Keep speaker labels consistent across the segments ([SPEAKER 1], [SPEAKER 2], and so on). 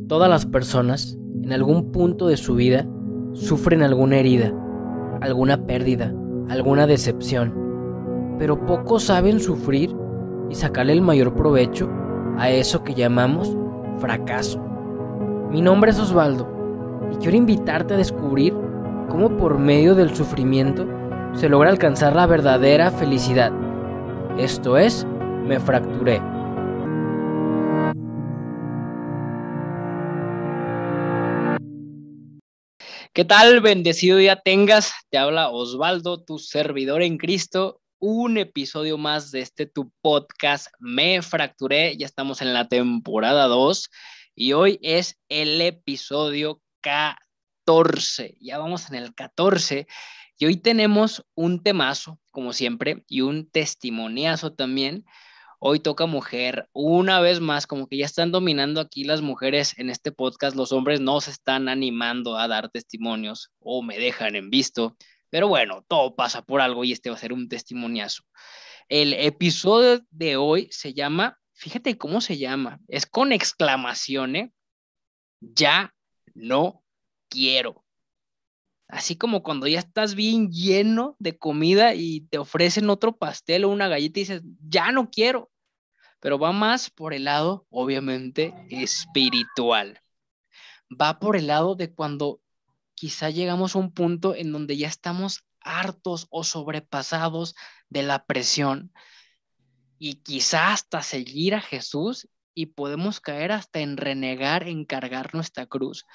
[SPEAKER 1] Todas las personas, en algún punto de su vida, sufren alguna herida, alguna pérdida, alguna decepción, pero pocos saben sufrir y sacarle el mayor provecho a eso que llamamos fracaso. Mi nombre es Osvaldo y quiero invitarte a descubrir cómo por medio del sufrimiento se logra alcanzar la verdadera felicidad. Esto es, Me Fracturé. ¿Qué tal? Bendecido día tengas. Te habla Osvaldo, tu servidor en Cristo. Un episodio más de tu podcast Me Fracturé. Ya estamos en la temporada 2 y hoy es el episodio 14. Ya vamos en el 14 y hoy tenemos un temazo, como siempre, y un testimoniazo también. Hoy toca mujer, una vez más, como que ya están dominando aquí las mujeres en este podcast, los hombres no se están animando a dar testimonios o me dejan en visto, pero bueno, todo pasa por algo y este va a ser un testimoniazo. El episodio de hoy se llama, fíjate cómo se llama, es con exclamaciones, ya no quiero. Así como cuando ya estás bien lleno de comida y te ofrecen otro pastel o una galleta y dices, ya no quiero. Pero va más por el lado, obviamente, espiritual. Va por el lado de cuando quizá llegamos a un punto en donde ya estamos hartos o sobrepasados de la presión y quizá hasta seguir a Jesús y podemos caer hasta en renegar, en cargar nuestra cruz.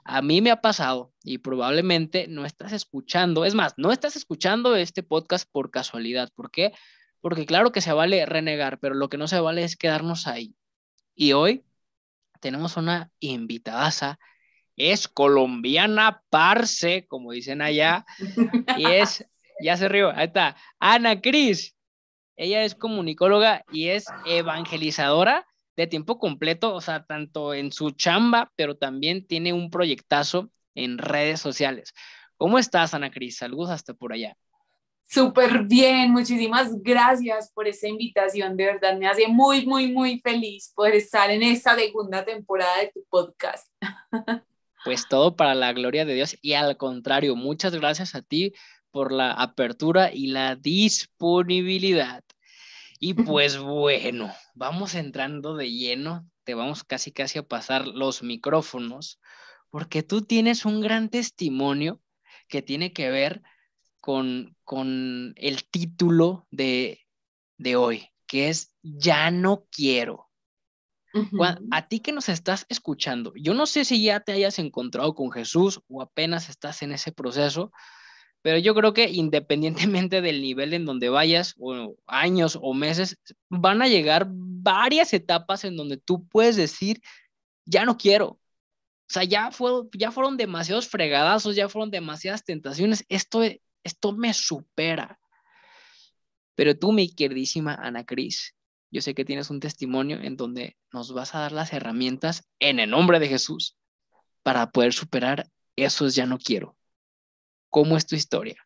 [SPEAKER 1] A mí me ha pasado y probablemente no estás escuchando, es más, no estás escuchando este podcast por casualidad. ¿Por qué? Porque claro que se vale renegar, pero lo que no se vale es quedarnos ahí. Y hoy tenemos una invitadaza, es colombiana, parce, como dicen allá, y es, ya se rió, ahí está, Ana Cris. Ella es comunicóloga y es evangelizadora de tiempo completo, o sea, tanto en su chamba, pero también tiene un proyectazo en redes sociales. ¿Cómo estás, Ana Cris? Saludos hasta por allá.
[SPEAKER 2] Súper bien, muchísimas gracias por esta invitación, de verdad me hace muy, muy, muy feliz poder estar en esta segunda temporada de tu podcast.
[SPEAKER 1] Pues todo para la gloria de Dios y al contrario, muchas gracias a ti por la apertura y la disponibilidad. Y pues bueno, vamos entrando de lleno, te vamos casi casi a pasar los micrófonos, porque tú tienes un gran testimonio que tiene que ver con el título de hoy, que es Ya no quiero. A ti que nos estás escuchando, yo no sé si ya te hayas encontrado con Jesús o apenas estás en ese proceso, pero yo creo que independientemente del nivel en donde vayas, o años o meses, van a llegar varias etapas en donde tú puedes decir, ya no quiero. O sea, ya fueron demasiados fregadazos, ya fueron demasiadas tentaciones, esto me supera. Pero tú, mi queridísima Ana Cris, yo sé que tienes un testimonio en donde nos vas a dar las herramientas en el nombre de Jesús para poder superar esos ya no quiero. ¿Cómo es tu historia?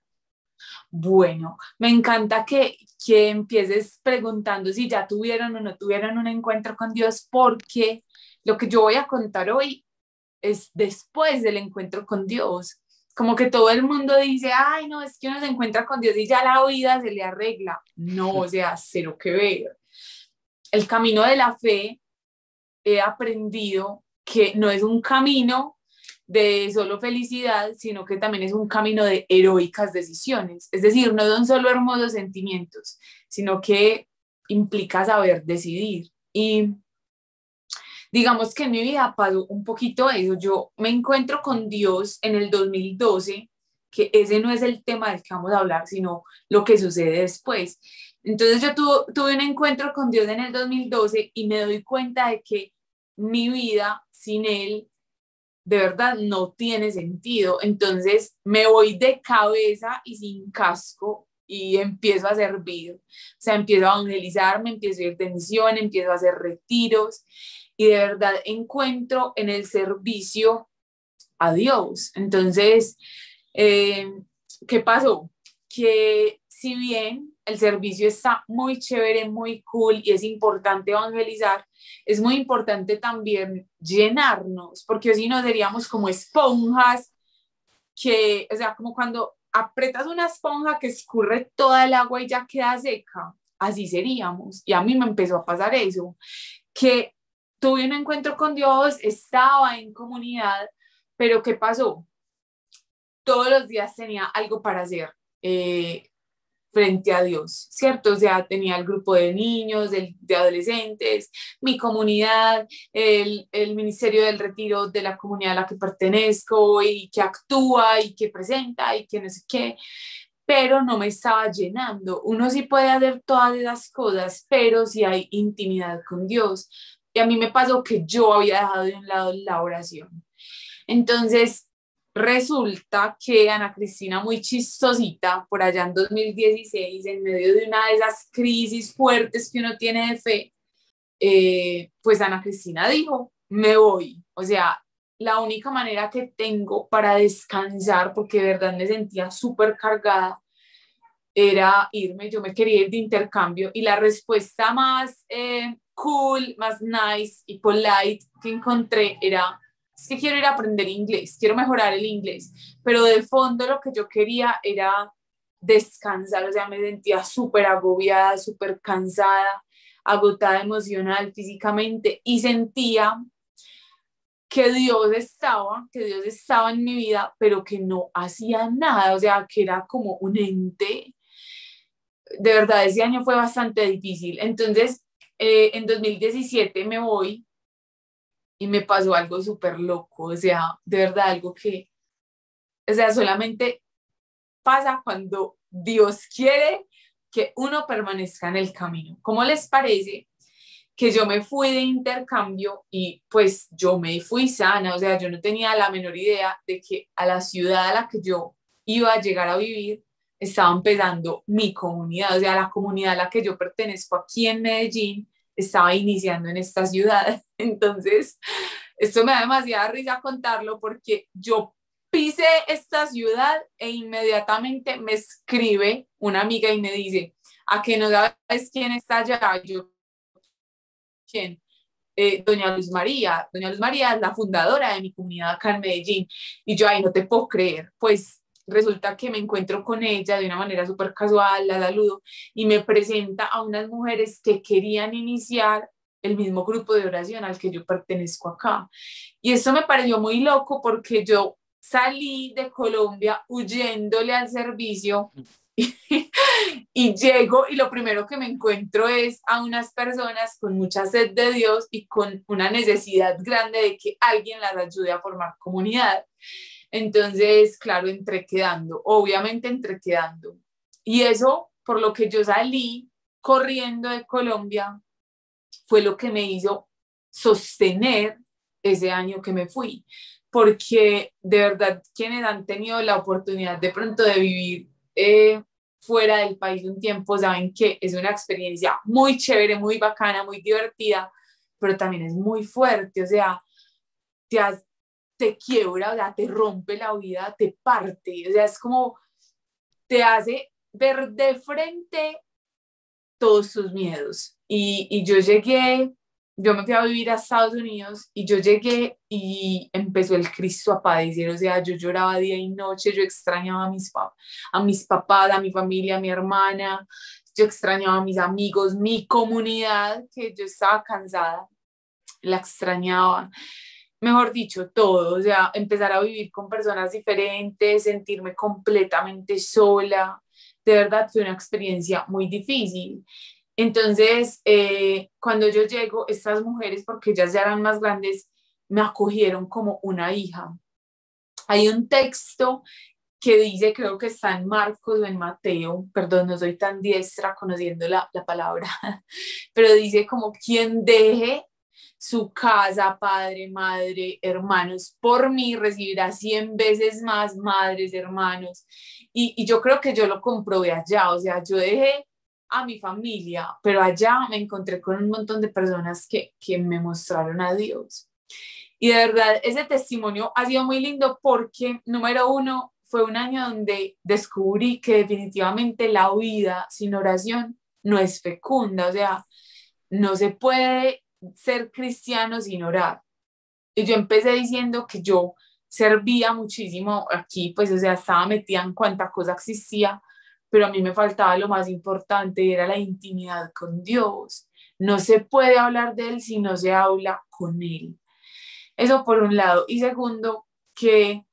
[SPEAKER 2] Bueno, me encanta que empieces preguntando si ya tuvieron o no tuvieron un encuentro con Dios, porque lo que yo voy a contar hoy es después del encuentro con Dios. Como que todo el mundo dice, ay, no, es que uno se encuentra con Dios y ya la vida se le arregla. No, o sea, cero que ver. El camino de la fe, he aprendido que no es un camino de solo felicidad, sino que también es un camino de heroicas decisiones. Es decir, no son solo hermosos sentimientos, sino que implica saber decidir. Y digamos que en mi vida pasó un poquito eso. Yo me encuentro con Dios en el 2012, que ese no es el tema del que vamos a hablar, sino lo que sucede después. Entonces yo tuve un encuentro con Dios en el 2012 y me doy cuenta de que mi vida sin Él de verdad no tiene sentido. Entonces me voy de cabeza y sin casco y empiezo a servir. O sea, empiezo a evangelizar, me empiezo a ir de misión, empiezo a hacer retiros y de verdad encuentro en el servicio a Dios. Entonces, ¿qué pasó? Que si bien el servicio está muy chévere, muy cool y es importante evangelizar, es muy importante también llenarnos, porque si no seríamos como esponjas que, o sea, como cuando apretas una esponja que escurre toda el agua y ya queda seca, así seríamos. Y a mí me empezó a pasar eso, que tuve un encuentro con Dios, estaba en comunidad, pero ¿qué pasó? Todos los días tenía algo para hacer. Frente a Dios, ¿cierto? O sea, tenía el grupo de niños, de adolescentes, mi comunidad, el Ministerio del Retiro de la comunidad a la que pertenezco y que actúa y que presenta y que no sé qué, pero no me estaba llenando. Uno sí puede hacer todas esas cosas, pero si hay intimidad con Dios. Y a mí me pasó que yo había dejado de un lado la oración. Entonces, resulta que Ana Cristina, muy chistosita, por allá en 2016, en medio de una de esas crisis fuertes que uno tiene de fe, pues Ana Cristina dijo, me voy. O sea, la única manera que tengo para descansar, porque de verdad me sentía súper cargada, era irme. Yo me quería ir de intercambio y la respuesta más cool, más nice y polite que encontré era, es que quiero ir a aprender inglés, quiero mejorar el inglés, pero de fondo lo que yo quería era descansar. O sea, me sentía súper agobiada, súper cansada, agotada emocional, físicamente, y sentía que Dios estaba en mi vida, pero que no hacía nada. O sea, que era como un ente. De verdad, ese año fue bastante difícil. Entonces, en 2017 me voy y me pasó algo súper loco. O sea, de verdad, algo que, o sea, solamente pasa cuando Dios quiere que uno permanezca en el camino. ¿Cómo les parece que yo me fui de intercambio y pues yo me fui sana? O sea, yo no tenía la menor idea de que a la ciudad a la que yo iba a llegar a vivir estaba empezando mi comunidad. O sea, la comunidad a la que yo pertenezco aquí en Medellín estaba iniciando en esta ciudad. Entonces, esto me da demasiada risa contarlo porque yo pisé esta ciudad e inmediatamente me escribe una amiga y me dice, ¿a que no sabes quién está allá? Yo, ¿quién? Doña Luz María. Doña Luz María es la fundadora de mi comunidad acá en Medellín. Y yo, ay, no te puedo creer. Pues resulta que me encuentro con ella de una manera súper casual, la saludo y me presenta a unas mujeres que querían iniciar el mismo grupo de oración al que yo pertenezco acá. Y eso me pareció muy loco porque yo salí de Colombia huyéndole al servicio y llego y lo primero que me encuentro es a unas personas con mucha sed de Dios y con una necesidad grande de que alguien las ayude a formar comunidad. Entonces, claro, entré quedando, obviamente entré quedando. Y eso, por lo que yo salí corriendo de Colombia, fue lo que me hizo sostener ese año que me fui. Porque de verdad, quienes han tenido la oportunidad de pronto de vivir fuera del país un tiempo, saben que es una experiencia muy chévere, muy bacana, muy divertida, pero también es muy fuerte. O sea, te, te quiebra, o sea, te rompe la vida, te parte. O sea, es como te hace ver de frente todos tus miedos. Y yo llegué, yo me fui a vivir a Estados Unidos y yo llegué y empezó el Cristo a padecer. O sea, yo lloraba día y noche, yo extrañaba a mis papás, a mi familia, a mi hermana, yo extrañaba a mis amigos, mi comunidad, que yo estaba cansada, la extrañaba. Mejor dicho, todo. O sea, empezar a vivir con personas diferentes, sentirme completamente sola. De verdad fue una experiencia muy difícil. Entonces, cuando yo llego, estas mujeres, porque ellas ya eran más grandes, me acogieron como una hija. Hay un texto que dice, creo que está en Marcos o en Mateo, perdón, no soy tan diestra conociendo la palabra, pero dice como quien deje su casa, padre, madre, hermanos, por mí recibirá 100 veces más madres, hermanos. Y yo creo que yo lo comprobé allá. O sea, yo dejé a mi familia, pero allá me encontré con un montón de personas que me mostraron a Dios. Y de verdad, ese testimonio ha sido muy lindo porque, número uno, fue un año donde descubrí que definitivamente la vida sin oración no es fecunda, o sea, no se puede ser cristiano sin orar. Y yo empecé diciendo que yo servía muchísimo aquí, pues, o sea, estaba metida en cuanta cosa existía, pero a mí me faltaba lo más importante, y era la intimidad con Dios. No se puede hablar de Él si no se habla con Él. Eso por un lado. Y segundo, que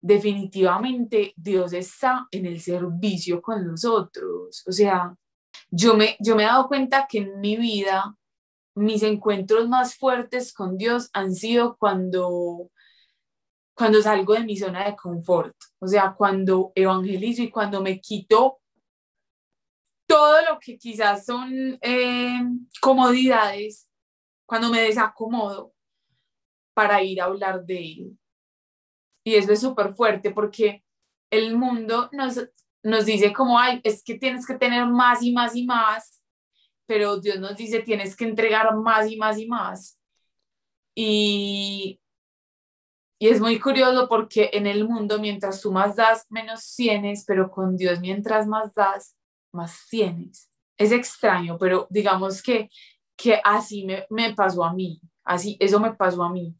[SPEAKER 2] definitivamente Dios está en el servicio con nosotros. O sea, yo me he dado cuenta que en mi vida mis encuentros más fuertes con Dios han sido cuando salgo de mi zona de confort, o sea, cuando evangelizo y cuando me quito todo lo que quizás son comodidades, cuando me desacomodo para ir a hablar de Él. Y eso es súper fuerte porque el mundo nos dice como, ay, es que tienes que tener más y más y más, pero Dios nos dice, tienes que entregar más y más y más. Y, y es muy curioso porque en el mundo, mientras tú más das, menos tienes, pero con Dios, mientras más das, más tienes. Es extraño, pero digamos que así me pasó a mí, así, eso me pasó a mí.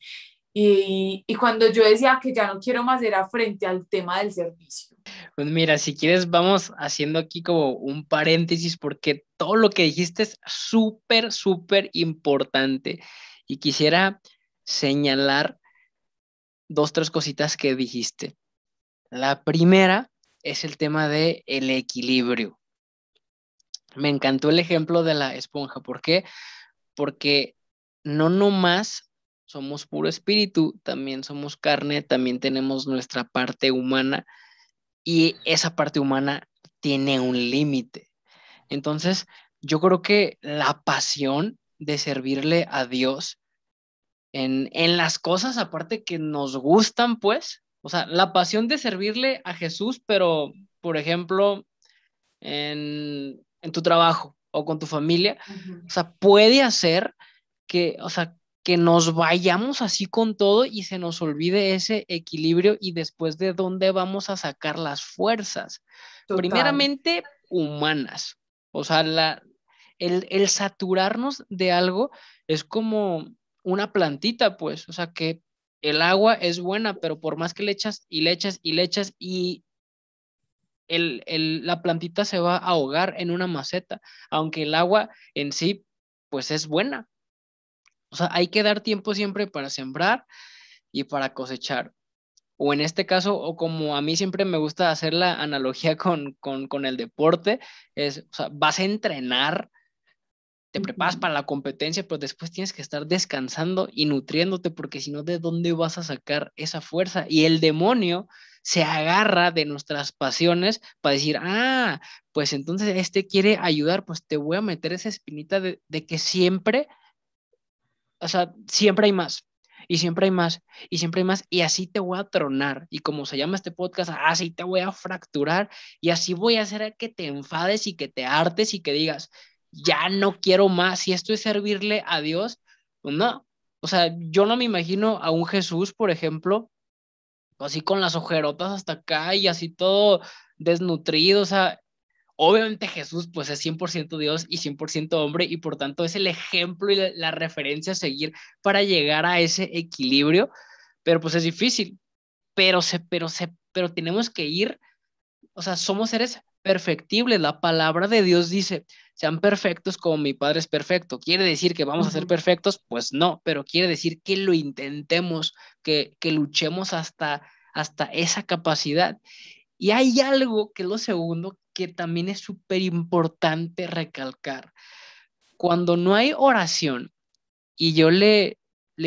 [SPEAKER 2] Y cuando yo decía que ya no quiero más era frente al tema del servicio.
[SPEAKER 1] Pues mira, si quieres, vamos haciendo aquí como un paréntesis porque todo lo que dijiste es súper, súper importante. Y quisiera señalar dos, tres cositas que dijiste. La primera es el tema de el equilibrio. Me encantó el ejemplo de la esponja. ¿Por qué? Porque no nomás somos puro espíritu, también somos carne, también tenemos nuestra parte humana y esa parte humana tiene un límite. Entonces, yo creo que la pasión de servirle a Dios en las cosas aparte que nos gustan, pues, o sea, la pasión de servirle a Jesús, pero, por ejemplo, en tu trabajo o con tu familia,
[SPEAKER 2] Ujú.
[SPEAKER 1] o sea, puede hacer que, o sea, que nos vayamos así con todo y se nos olvide ese equilibrio y después de dónde vamos a sacar las fuerzas.
[SPEAKER 2] Total,
[SPEAKER 1] Primeramente, humanas. O sea, el saturarnos de algo es como una plantita, pues, o sea, que el agua es buena, pero por más que le echas y le echas y le echas y la plantita se va a ahogar en una maceta, aunque el agua en sí, pues es buena. O sea, hay que dar tiempo siempre para sembrar y para cosechar. O en este caso, o como a mí siempre me gusta hacer la analogía con el deporte, es, o sea, vas a entrenar, te preparas
[SPEAKER 2] ujú,
[SPEAKER 1] para la competencia, pero después tienes que estar descansando y nutriéndote, porque si no, ¿de dónde vas a sacar esa fuerza? Y el demonio se agarra de nuestras pasiones para decir, ah, pues entonces este quiere ayudar, pues te voy a meter esa espinita de que siempre, o sea, siempre hay más. Y siempre hay más, y siempre hay más, y así te voy a tronar. Y como se llama este podcast, así te voy a fracturar, y así voy a hacer que te enfades y que te hartes y que digas, ya no quiero más. Si esto es servirle a Dios, pues no. O sea, yo no me imagino a un Jesús, por ejemplo, así con las ojerotas hasta acá y así todo desnutrido. O sea, obviamente Jesús pues es 100% Dios y 100% hombre y por tanto es el ejemplo y la referencia a seguir para llegar a ese equilibrio, pero pues es difícil, pero tenemos que ir, o sea, somos seres perfectibles, la palabra de Dios dice, sean perfectos como mi Padre es perfecto. ¿Quiere decir que vamos a ser
[SPEAKER 2] ujú.
[SPEAKER 1] perfectos? Pues no, pero quiere decir que lo intentemos, que luchemos hasta esa capacidad. Y hay algo que es lo segundo que también es súper importante recalcar. Cuando no hay oración, y yo le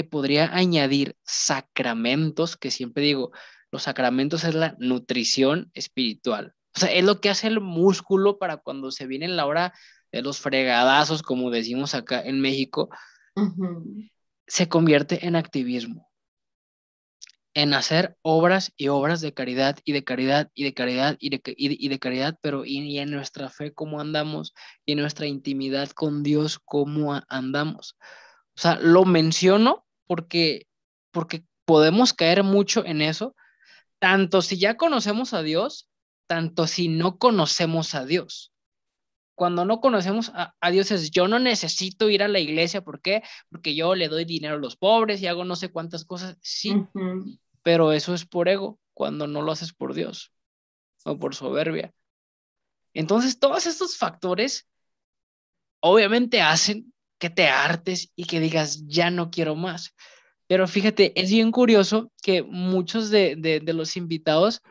[SPEAKER 1] podría añadir sacramentos, que siempre digo, los sacramentos es la nutrición espiritual. O sea, es lo que hace el músculo para cuando se viene la hora de los fregadazos, como decimos acá en México,
[SPEAKER 2] Ujú.
[SPEAKER 1] se convierte en activismo, en hacer obras y obras de caridad y de caridad y de caridad y de caridad, pero y en nuestra fe cómo andamos y en nuestra intimidad con Dios cómo andamos. O sea, lo menciono porque podemos caer mucho en eso, tanto si ya conocemos a Dios, tanto si no conocemos a Dios. Cuando no conocemos a Dios es, yo no necesito ir a la iglesia, ¿por qué? Porque yo le doy dinero a los pobres y hago no sé cuántas cosas, sí, pero eso es por ego, cuando no lo haces por Dios o por soberbia. Entonces, todos estos factores obviamente hacen que te hartes y que digas, ya no quiero más. Pero fíjate, es bien curioso que muchos de los invitados,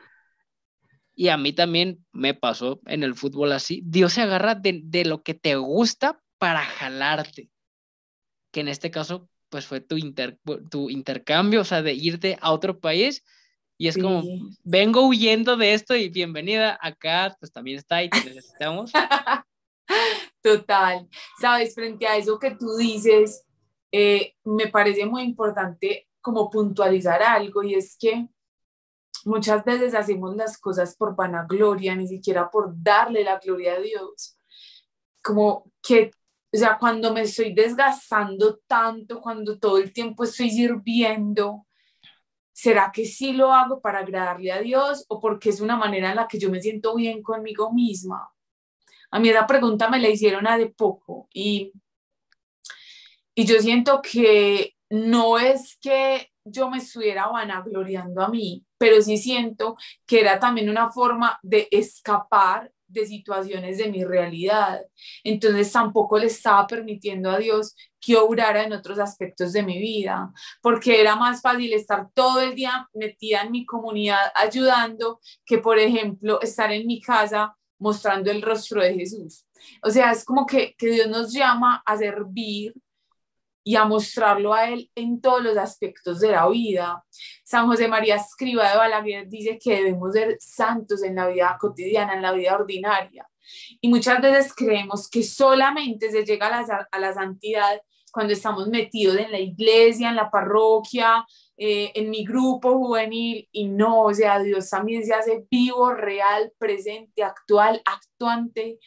[SPEAKER 1] y a mí también me pasó en el fútbol así, Dios se agarra de lo que te gusta para jalarte, que en este caso, pues fue tu intercambio, o sea, de irte a otro país, y es como,
[SPEAKER 2] Sí.
[SPEAKER 1] vengo huyendo de esto y bienvenida acá, pues también está y te necesitamos.
[SPEAKER 2] Total. Sabes, frente a eso que tú dices, me parece muy importante como puntualizar algo y es que muchas veces hacemos las cosas por vanagloria, ni siquiera por darle la gloria a Dios. Como que, o sea, cuando me estoy desgastando tanto, cuando todo el tiempo estoy sirviendo, ¿será que sí lo hago para agradarle a Dios o porque es una manera en la que yo me siento bien conmigo misma? A mí esa pregunta me la hicieron hace poco y yo siento que no es que yo me estuviera vanagloriando a mí, pero sí siento que era también una forma de escapar de situaciones de mi realidad. Entonces tampoco le estaba permitiendo a Dios que obrara en otros aspectos de mi vida, porque era más fácil estar todo el día metida en mi comunidad ayudando que, por ejemplo, estar en mi casa mostrando el rostro de Jesús. O sea, es como que Dios nos llama a servir y a mostrarlo a Él en todos los aspectos de la vida. San José María Escrivá de Balaguer dice que debemos ser santos en la vida cotidiana, en la vida ordinaria. Y muchas veces creemos que solamente se llega a la santidad cuando estamos metidos en la iglesia, en la parroquia, en mi grupo juvenil, y no, o sea, Dios también se hace vivo, real, presente, actual, actuante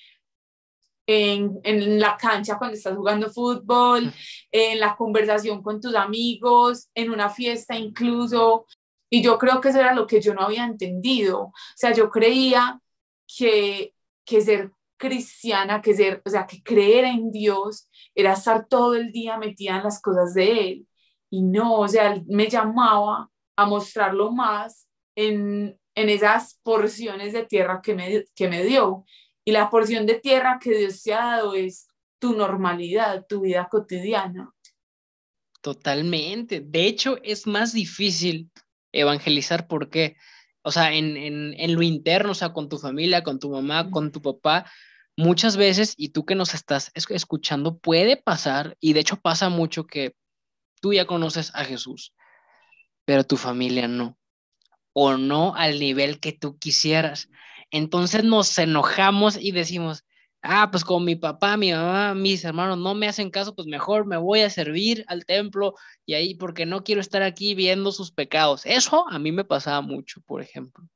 [SPEAKER 2] en la cancha cuando estás jugando fútbol, en la conversación con tus amigos, en una fiesta incluso. Y yo creo que eso era lo que yo no había entendido. O sea, yo creía que ser cristiana, o sea, que creer en Dios era estar todo el día metida en las cosas de Él. Y no, o sea, Él me llamaba a mostrarlo más en esas porciones de tierra que me dio. Y la porción de tierra que Dios te ha dado es tu normalidad, tu vida cotidiana.
[SPEAKER 1] Totalmente. De hecho, es más difícil evangelizar porque, o sea, en lo interno, o sea, con tu familia, con tu mamá, con tu papá, muchas veces, y tú que nos estás escuchando, puede pasar, y de hecho pasa mucho que tú ya conoces a Jesús, pero tu familia no, o no al nivel que tú quisieras. Entonces nos enojamos y decimos, ah, pues como mi papá, mi mamá, mis hermanos no me hacen caso, pues mejor me voy a servir al templo y ahí porque no quiero estar aquí viendo sus pecados. Eso a mí me pasaba mucho, por ejemplo.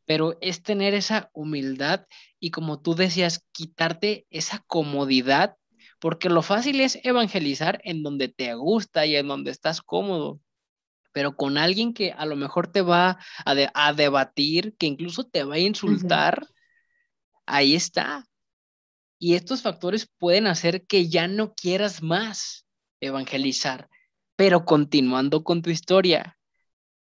[SPEAKER 1] Pero es tener esa humildad y como tú decías, quitarte esa comodidad, porque lo fácil es evangelizar en donde te gusta y en donde estás cómodo, pero con alguien que a lo mejor te va a debatir, que incluso te va a
[SPEAKER 2] Ujú.
[SPEAKER 1] insultar, ahí está. Y estos factores pueden hacer que ya no quieras más evangelizar. Pero continuando con tu historia,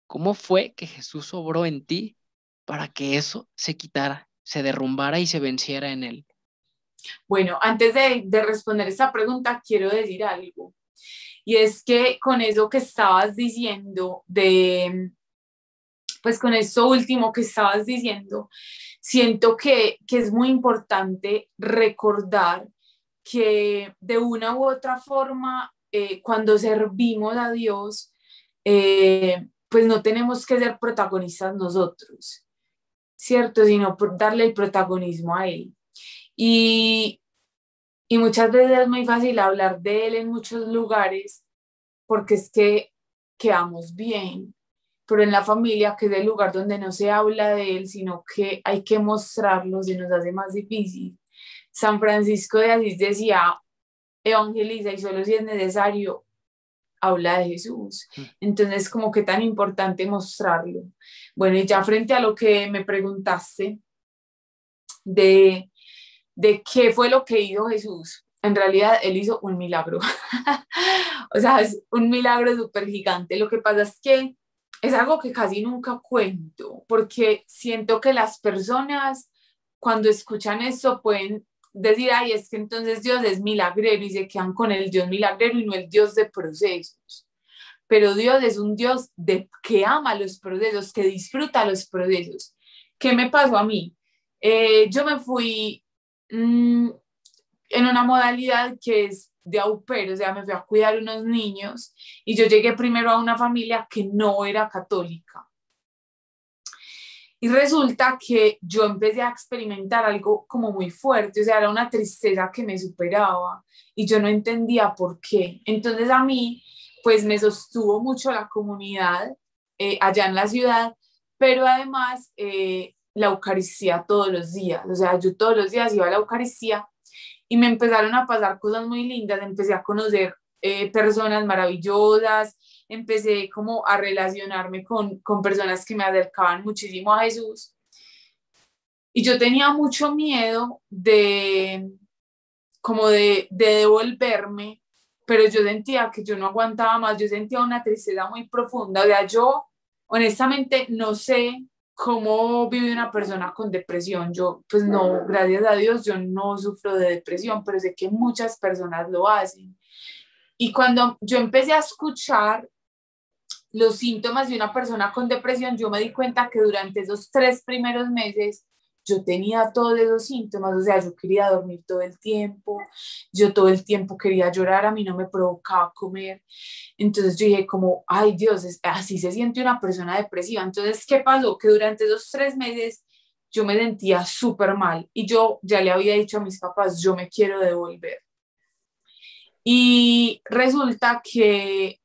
[SPEAKER 1] ¿cómo fue que Jesús obró en ti para que eso se quitara, se derrumbara y se venciera en él?
[SPEAKER 2] Bueno, antes de responder esta pregunta, quiero decir algo. Y es que con eso que estabas diciendo, pues con esto último que estabas diciendo, siento que es muy importante recordar que de una u otra forma, cuando servimos a Dios, pues no tenemos que ser protagonistas nosotros, ¿cierto? Sino por darle el protagonismo a Él. Y, y muchas veces es muy fácil hablar de Él en muchos lugares porque es que quedamos bien, pero en la familia, que es el lugar donde no se habla de Él, sino que hay que mostrarlo, se nos hace más difícil. San Francisco de Asís decía, evangeliza y solo si es necesario, habla de Jesús.
[SPEAKER 1] Mm.
[SPEAKER 2] Entonces, como que tan importante mostrarlo. Bueno, y ya frente a lo que me preguntaste de qué fue lo que hizo Jesús, en realidad él hizo un milagro. O sea, es un milagro súper gigante. Lo que pasa es que es algo que casi nunca cuento, porque siento que las personas cuando escuchan eso pueden decir, ay, es que entonces Dios es milagrero y se quedan con el Dios milagrero y no el Dios de procesos. Pero Dios es un Dios que ama los procesos, que disfruta los procesos. ¿Qué me pasó a mí? Yo me fui en una modalidad que es de au pair, o sea, me fui a cuidar unos niños y yo llegué primero a una familia que no era católica. Y resulta que yo empecé a experimentar algo como muy fuerte, o sea, era una tristeza que me superaba y yo no entendía por qué. Entonces a mí, pues me sostuvo mucho la comunidad allá en la ciudad, pero además la Eucaristía todos los días, o sea, yo todos los días iba a la Eucaristía y me empezaron a pasar cosas muy lindas, empecé a conocer personas maravillosas, empecé como a relacionarme con personas que me acercaban muchísimo a Jesús. Y yo tenía mucho miedo como de devolverme, pero yo sentía que yo no aguantaba más, yo sentía una tristeza muy profunda. O sea, yo honestamente no sé cómo vive una persona con depresión. Yo, pues no, gracias a Dios, yo no sufro de depresión, pero sé que muchas personas lo hacen. Y cuando yo empecé a escuchar los síntomas de una persona con depresión, yo me di cuenta que durante esos 3 primeros meses yo tenía todos esos síntomas, o sea, yo quería dormir todo el tiempo, yo todo el tiempo quería llorar, a mí no me provocaba comer. Entonces yo dije como, ay Dios, así se siente una persona depresiva. Entonces, ¿qué pasó? Que durante esos 3 meses yo me sentía súper mal y yo ya le había dicho a mis papás, yo me quiero devolver. Y resulta que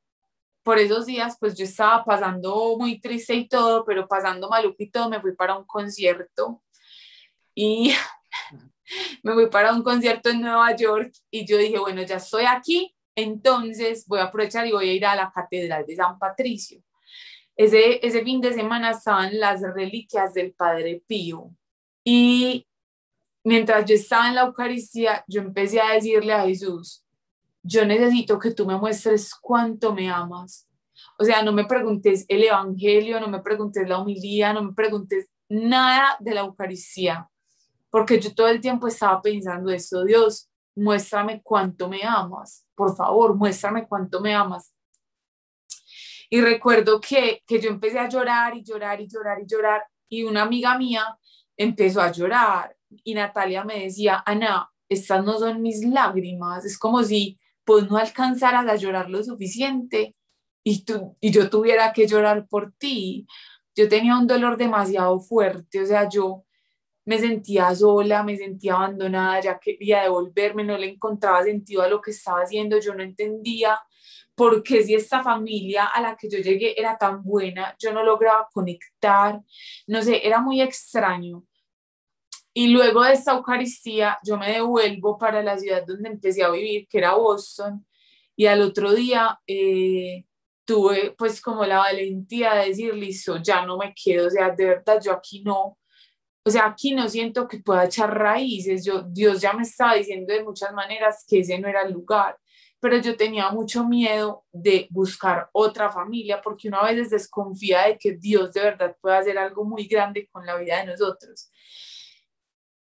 [SPEAKER 2] por esos días, pues yo estaba pasando muy triste y todo, pero pasando maluco y todo, me fui para un concierto y me fui para un concierto en Nueva York y yo dije, bueno, ya estoy aquí, entonces voy a aprovechar y voy a ir a la Catedral de San Patricio. Ese fin de semana estaban las reliquias del Padre Pío y mientras yo estaba en la Eucaristía, yo empecé a decirle a Jesús, yo necesito que tú me muestres cuánto me amas. O sea, no me preguntes el evangelio, no me preguntes la homilía, no me preguntes nada de la Eucaristía, porque yo todo el tiempo estaba pensando eso, Dios, muéstrame cuánto me amas, por favor, muéstrame cuánto me amas. Y recuerdo que yo empecé a llorar y llorar y llorar y llorar, y una amiga mía empezó a llorar, y Natalia me decía, Ana, estas no son mis lágrimas, es como si pues no alcanzaras a llorar lo suficiente y yo tuviera que llorar por ti. Yo tenía un dolor demasiado fuerte, o sea, yo me sentía sola, me sentía abandonada, ya quería devolverme, no le encontraba sentido a lo que estaba haciendo, yo no entendía por qué si esta familia a la que yo llegué era tan buena, yo no lograba conectar, no sé, era muy extraño. Y luego de esta Eucaristía, yo me devuelvo para la ciudad donde empecé a vivir, que era Boston, y al otro día tuve pues como la valentía de decir, listo, ya no me quedo, o sea, de verdad yo aquí no, o sea, aquí no siento que pueda echar raíces, Dios ya me estaba diciendo de muchas maneras que ese no era el lugar, pero yo tenía mucho miedo de buscar otra familia porque uno a veces desconfía de que Dios de verdad puede hacer algo muy grande con la vida de nosotros.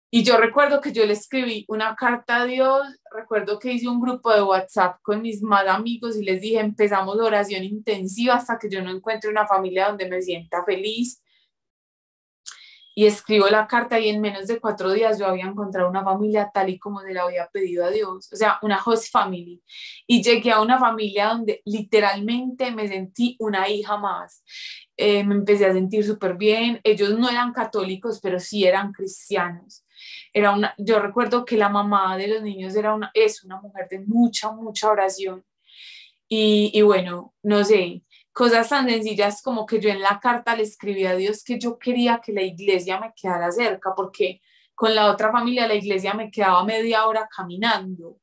[SPEAKER 2] Y yo recuerdo que yo le escribí una carta a Dios, recuerdo que hice un grupo de WhatsApp con mis más amigos y les dije, empezamos oración intensiva hasta que yo no encuentre una familia donde me sienta feliz. Y escribo la carta y en menos de 4 días yo había encontrado una familia tal y como se la había pedido a Dios, o sea, una host family. Y llegué a una familia donde literalmente me sentí una hija más. Me empecé a sentir súper bien. Ellos no eran católicos, pero sí eran cristianos. Yo recuerdo que la mamá de los niños es una mujer de mucha, mucha oración. Y bueno, no sé, cosas tan sencillas como que yo en la carta le escribí a Dios que yo quería que la iglesia me quedara cerca, porque con la otra familia la iglesia me quedaba media hora caminando.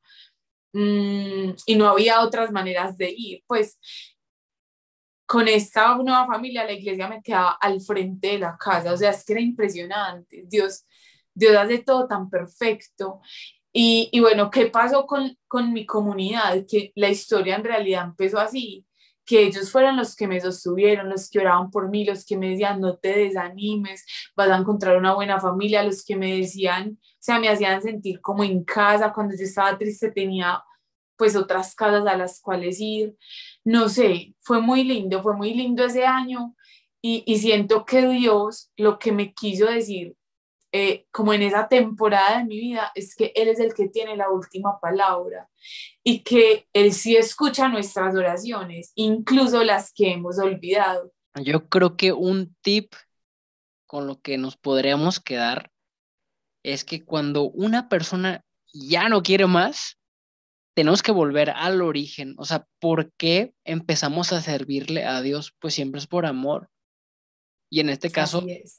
[SPEAKER 2] y no había otras maneras de ir. Pues con esta nueva familia la iglesia me quedaba al frente de la casa, o sea, es que era impresionante. Dios hace todo tan perfecto. Y bueno, ¿qué pasó con mi comunidad? Que la historia en realidad empezó así, que ellos fueron los que me sostuvieron, los que oraban por mí, los que me decían, no te desanimes, vas a encontrar una buena familia, los que me decían, o sea, me hacían sentir como en casa, cuando yo estaba triste tenía pues otras casas a las cuales ir. No sé, fue muy lindo ese año y siento que Dios lo que me quiso decir como en esa temporada de mi vida, es que Él es el que tiene la última palabra y que Él sí escucha nuestras oraciones, incluso las que hemos olvidado.
[SPEAKER 1] Yo creo que un tip con lo que nos podríamos quedar es que cuando una persona ya no quiere más, tenemos que volver al origen. O sea, ¿por qué empezamos a servirle a Dios? Pues siempre es por amor. Y en este caso,
[SPEAKER 2] Así es.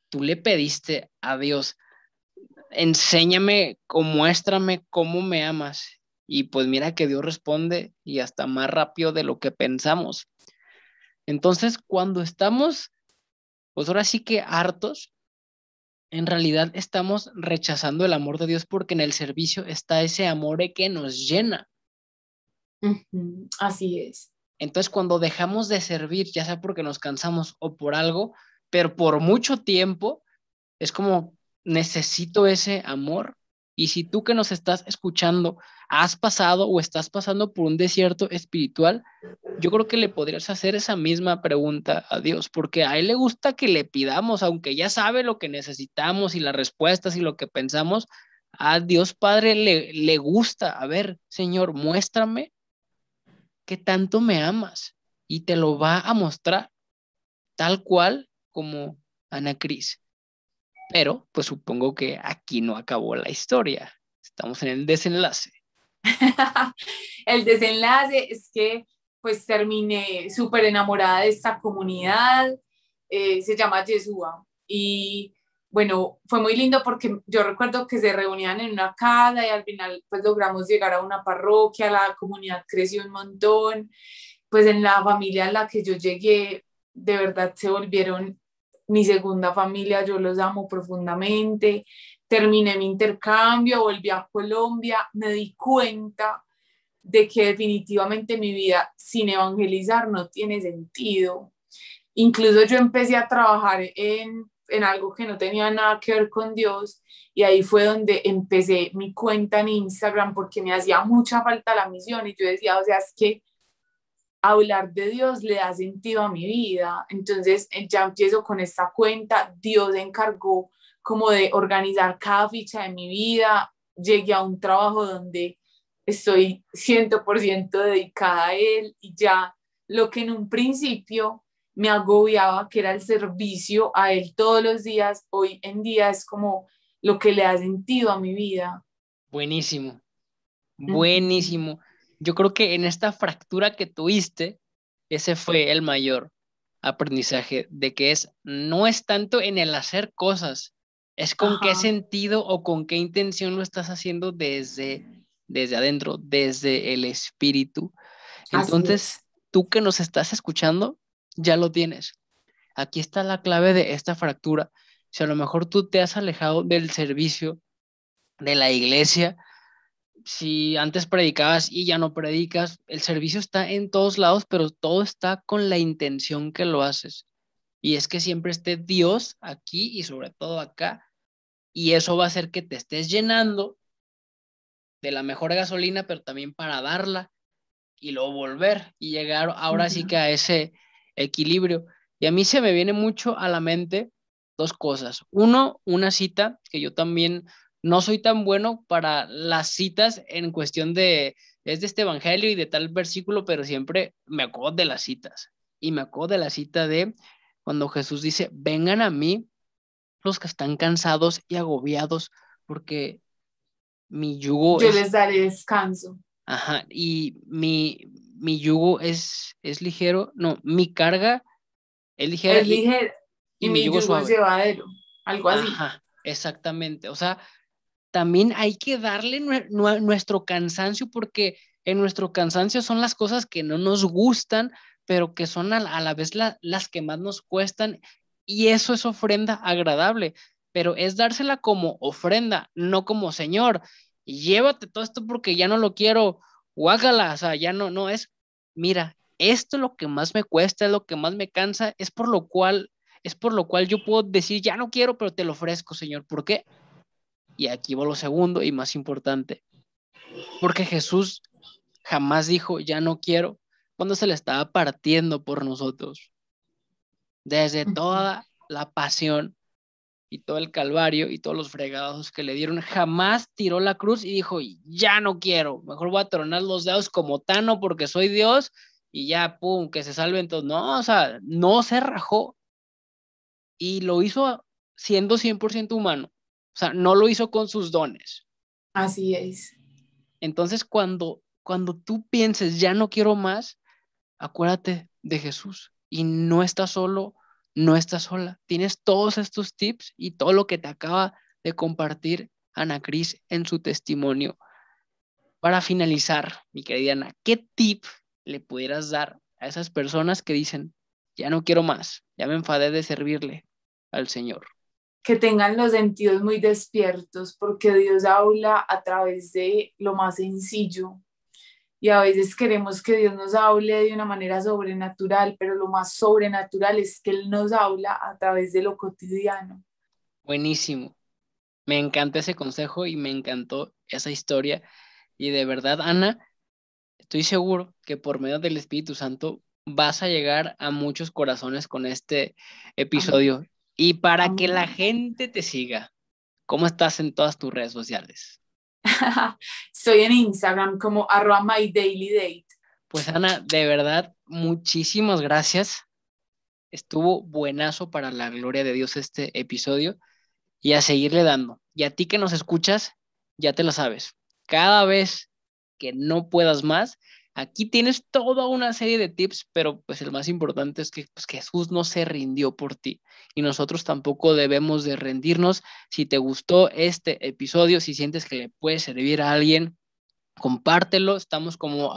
[SPEAKER 1] tú le pediste a Dios, enséñame o muéstrame cómo me amas. Y pues mira que Dios responde y hasta más rápido de lo que pensamos. Entonces, cuando estamos, pues ahora sí que hartos, en realidad estamos rechazando el amor de Dios porque en el servicio está ese amor que nos llena.
[SPEAKER 2] Así es.
[SPEAKER 1] Entonces, cuando dejamos de servir, ya sea porque nos cansamos o por algo, pero por mucho tiempo, es como necesito ese amor. Y si tú que nos estás escuchando has pasado o estás pasando por un desierto espiritual, yo creo que le podrías hacer esa misma pregunta a Dios, porque a Él le gusta que le pidamos, aunque ya sabe lo que necesitamos y las respuestas y lo que pensamos, a Dios Padre le gusta, a ver, Señor, muéstrame qué tanto me amas y te lo va a mostrar tal cual como Ana Cris. Pero pues supongo que aquí no acabó la historia, estamos en el desenlace.
[SPEAKER 2] El desenlace es que pues terminé súper enamorada de esta comunidad, se llama Yeshua y bueno, fue muy lindo porque yo recuerdo que se reunían en una casa y al final pues logramos llegar a una parroquia, la comunidad creció un montón, pues en la familia en la que yo llegué, de verdad se volvieron mi segunda familia, yo los amo profundamente. Terminé mi intercambio, volví a Colombia, me di cuenta de que definitivamente mi vida sin evangelizar no tiene sentido. Incluso yo empecé a trabajar en algo que no tenía nada que ver con Dios y ahí fue donde empecé mi cuenta en Instagram porque me hacía mucha falta la misión y yo decía, o sea, es que hablar de Dios le da sentido a mi vida. Entonces ya empiezo con esta cuenta, Dios se encargó como de organizar cada ficha de mi vida, llegué a un trabajo donde estoy 100% dedicada a Él y ya lo que en un principio me agobiaba, que era el servicio a Él todos los días, hoy en día es como lo que le da sentido a mi vida.
[SPEAKER 1] Buenísimo,
[SPEAKER 2] Ujú.
[SPEAKER 1] buenísimo. Yo creo que en esta fractura que tuviste, ese fue el mayor aprendizaje de que no es tanto en el hacer cosas, es con qué
[SPEAKER 2] Ajá,
[SPEAKER 1] sentido o con qué intención lo estás haciendo desde adentro, desde el espíritu.
[SPEAKER 2] así
[SPEAKER 1] Entonces,
[SPEAKER 2] es.
[SPEAKER 1] tú que nos estás escuchando, ya lo tienes. Aquí está la clave de esta fractura. Si a lo mejor tú te has alejado del servicio, de la iglesia, si antes predicabas y ya no predicas, el servicio está en todos lados, pero todo está con la intención que lo haces. Y es que siempre esté Dios aquí y sobre todo acá. Y eso va a hacer que te estés llenando de la mejor gasolina, pero también para darla y luego volver y llegar ahora sí que
[SPEAKER 2] Ujú.
[SPEAKER 1] a ese equilibrio. Y a mí se me viene mucho a la mente dos cosas. Uno, una cita, que yo también no soy tan bueno para las citas en cuestión es de este evangelio y de tal versículo, pero siempre me acuerdo de las citas. Y me acuerdo de la cita de cuando Jesús dice, vengan a mí los que están cansados y agobiados, porque mi yugo
[SPEAKER 2] Yo
[SPEAKER 1] es
[SPEAKER 2] les daré descanso.
[SPEAKER 1] ajá, y mi yugo es ligero, no, mi carga es ligera
[SPEAKER 2] Es ligero
[SPEAKER 1] y
[SPEAKER 2] y
[SPEAKER 1] mi
[SPEAKER 2] mi
[SPEAKER 1] yugo
[SPEAKER 2] yugo es
[SPEAKER 1] suave.
[SPEAKER 2] llevadero, algo así.
[SPEAKER 1] Ajá, exactamente. O sea, también hay que darle nuestro cansancio, porque en nuestro cansancio son las cosas que no nos gustan, pero que son a la vez las que más nos cuestan, y eso es ofrenda agradable, pero es dársela como ofrenda, no como Señor, llévate todo esto porque ya no lo quiero, guácala, o sea, ya no es, mira, esto es lo que más me cuesta, es lo que más me cansa, es por lo cual yo puedo decir, ya no quiero, pero te lo ofrezco, Señor. ¿Por qué? Y aquí va lo segundo y más importante, porque Jesús jamás dijo, ya no quiero, cuando se le estaba partiendo por nosotros. Desde toda la pasión y todo el calvario y todos los fregados que le dieron, jamás tiró la cruz y dijo, ya no quiero, mejor voy a tronar los dedos como Tano porque soy Dios y ya, pum, que se salven todos. No, o sea, no se rajó y lo hizo siendo 100% humano. O sea, no lo hizo con sus dones.
[SPEAKER 2] Así es.
[SPEAKER 1] Entonces, cuando tú pienses, ya no quiero más, acuérdate de Jesús y no estás solo, no estás sola. Tienes todos estos tips y todo lo que te acaba de compartir Ana Cris en su testimonio. Para finalizar, mi querida Ana, ¿qué tip le pudieras dar a esas personas que dicen, ya no quiero más, ya me enfadé de servirle al Señor?
[SPEAKER 2] Que tengan los sentidos muy despiertos, porque Dios habla a través de lo más sencillo. Y a veces queremos que Dios nos hable de una manera sobrenatural, pero lo más sobrenatural es que Él nos habla a través de lo cotidiano.
[SPEAKER 1] Buenísimo. Me encanta ese consejo y me encantó esa historia. Y de verdad, Ana, estoy seguro que por medio del Espíritu Santo vas a llegar a muchos corazones con este
[SPEAKER 2] Amén.
[SPEAKER 1] episodio. Y para que la
[SPEAKER 2] Amén.
[SPEAKER 1] gente te siga, ¿cómo estás en todas tus redes sociales?
[SPEAKER 2] Estoy en Instagram como @mydailydate.
[SPEAKER 1] Pues Ana, de verdad, muchísimas gracias. Estuvo buenazo para la gloria de Dios este episodio y a seguirle dando. Y a ti que nos escuchas, ya te lo sabes. Cada vez que no puedas más, aquí tienes toda una serie de tips, pero pues el más importante es que pues, Jesús no se rindió por ti y nosotros tampoco debemos de rendirnos. Si te gustó este episodio, si sientes que le puede servir a alguien, compártelo. Estamos como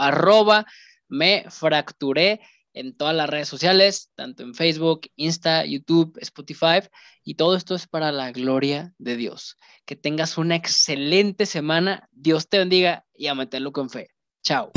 [SPEAKER 1] @me fracturé en todas las redes sociales, tanto en Facebook, Insta, YouTube, Spotify, y todo esto es para la gloria de Dios. Que tengas una excelente semana. Dios te bendiga y a meterlo con fe. Chao.